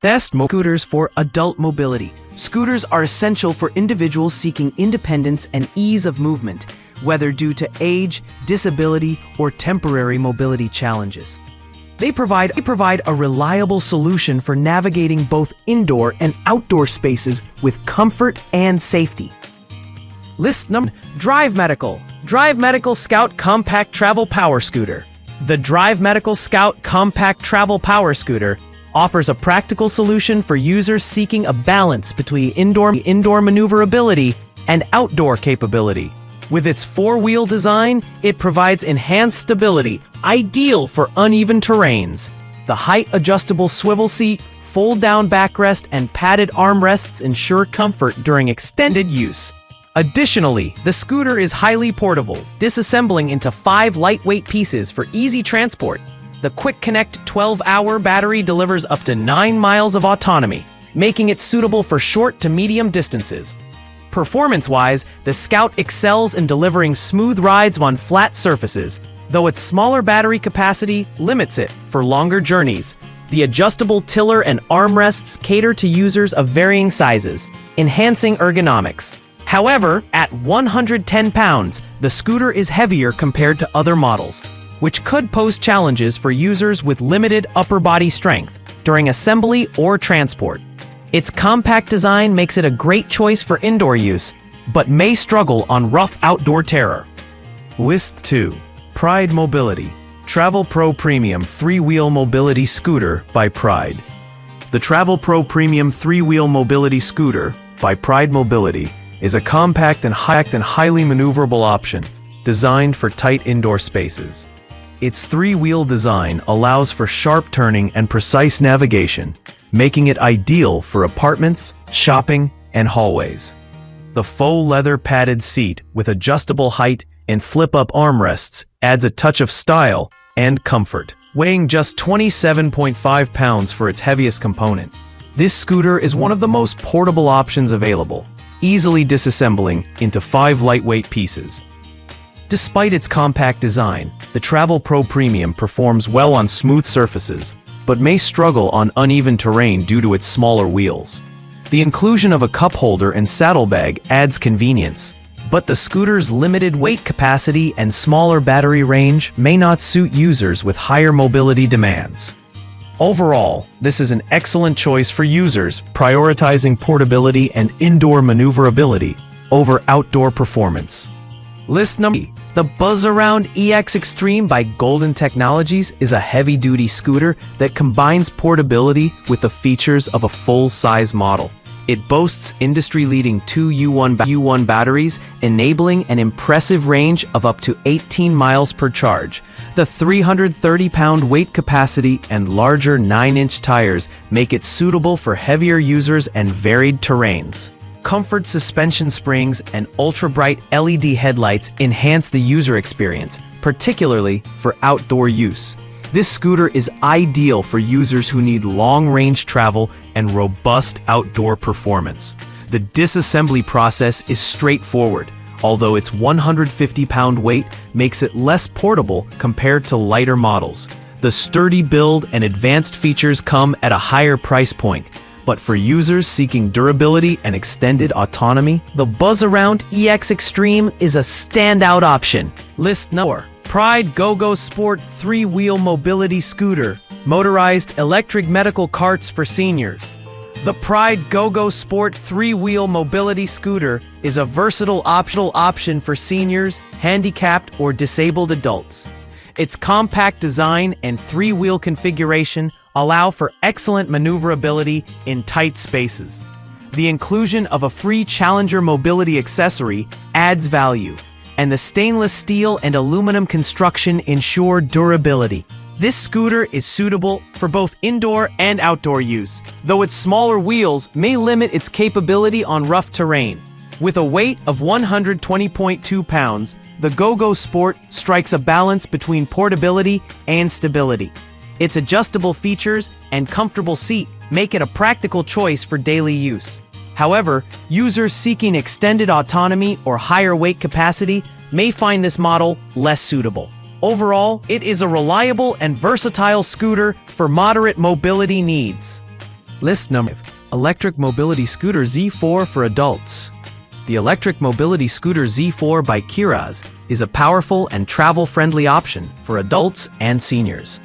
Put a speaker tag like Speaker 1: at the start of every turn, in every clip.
Speaker 1: Scooters for adult mobility. Scooters are essential for individuals seeking independence and ease of movement, whether due to age, disability, or temporary mobility challenges. They provide a reliable solution for navigating both indoor and outdoor spaces with comfort and safety. List number: Drive Medical. Drive Medical Scout Compact Travel Power Scooter. The Drive Medical Scout Compact Travel Power Scooter offers a practical solution for users seeking a balance between indoor maneuverability and outdoor capability. With its four-wheel design, it provides enhanced stability, ideal for uneven terrains. The height-adjustable swivel seat, fold-down backrest, and padded armrests ensure comfort during extended use. Additionally, the scooter is highly portable, disassembling into 5 lightweight pieces for easy transport. The Quick Connect 12-hour battery delivers up to 9 miles of autonomy, making it suitable for short to medium distances. Performance-wise, the Scout excels in delivering smooth rides on flat surfaces, though its smaller battery capacity limits it for longer journeys. The adjustable tiller and armrests cater to users of varying sizes, enhancing ergonomics. However, at 110 pounds, the scooter is heavier compared to other models, which could pose challenges for users with limited upper body strength during assembly or transport. Its compact design makes it a great choice for indoor use, but may struggle on rough outdoor terrain.
Speaker 2: List 2. Pride Mobility. Travel Pro Premium 3-Wheel Mobility Scooter by Pride. The Travel Pro Premium 3-Wheel Mobility Scooter by Pride Mobility is a compact and highly maneuverable option designed for tight indoor spaces. Its 3-wheel design allows for sharp turning and precise navigation, making it ideal for apartments, shopping, and hallways. The faux leather padded seat with adjustable height and flip-up armrests adds a touch of style and comfort. Weighing just 27.5 pounds for its heaviest component, this scooter is one of the most portable options available, easily disassembling into 5 lightweight pieces. Despite its compact design, the Travel Pro Premium performs well on smooth surfaces, but may struggle on uneven terrain due to its smaller wheels. The inclusion of a cup holder and saddlebag adds convenience, but the scooter's limited weight capacity and smaller battery range may not suit users with higher mobility demands. Overall, this is an excellent choice for users prioritizing portability and indoor maneuverability over outdoor performance. List number: The Buzz-Around EX Extreme by Golden Technologies is a heavy-duty scooter that combines portability with the features of a full-size model. It boasts industry-leading 2 U1 batteries, enabling an impressive range of up to 18 miles per charge. The 330-pound weight capacity and larger 9-inch tires make it suitable for heavier users and varied terrains. Comfort suspension springs and ultra-bright LED headlights enhance the user experience, particularly for outdoor use. This scooter is ideal for users who need long-range travel and robust outdoor performance. The disassembly process is straightforward, although its 150-pound weight makes it less portable compared to lighter models. The sturdy build and advanced features come at a higher price point, but for users seeking durability and extended autonomy, the Buzz-Around EX Extreme is a standout option. List number: Pride Go-Go Sport 3-Wheel Mobility Scooter, motorized electric medical carts for seniors. The Pride Go-Go Sport 3-Wheel Mobility Scooter is a versatile optional option for seniors, handicapped, or disabled adults. Its compact design and 3-wheel configuration allow for excellent maneuverability in tight spaces. The inclusion of a free Challenger mobility accessory adds value, and the stainless steel and aluminum construction ensure durability. This scooter is suitable for both indoor and outdoor use, though its smaller wheels may limit its capability on rough terrain. With a weight of 120.2 pounds, the Go-Go Sport strikes a balance between portability and stability. Its adjustable features and comfortable seat make it a practical choice for daily use. However, users seeking extended autonomy or higher weight capacity may find this model less suitable. Overall, it is a reliable and versatile scooter for moderate mobility needs.
Speaker 1: List number 5. Electric Mobility Scooter Z4 for adults. The Electric Mobility Scooter Z4 by Kiraz is a powerful and travel-friendly option for adults and seniors.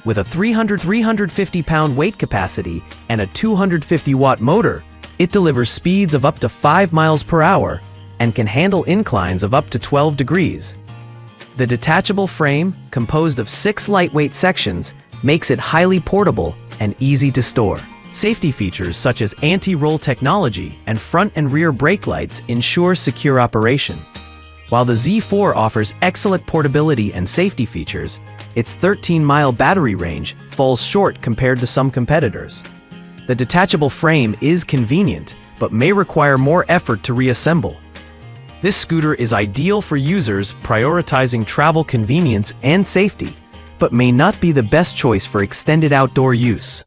Speaker 1: With a 350-pound weight capacity and a 250-watt motor, it delivers speeds of up to 5 miles per hour and can handle inclines of up to 12 degrees. The detachable frame, composed of 6 lightweight sections, makes it highly portable and easy to store. Safety features such as anti-roll technology and front and rear brake lights ensure secure operation. While the Z4 offers excellent portability and safety features, its 13-mile battery range falls short compared to some competitors. The detachable frame is convenient, but may require more effort to reassemble. This scooter is ideal for users prioritizing travel convenience and safety, but may not be the best choice for extended outdoor use.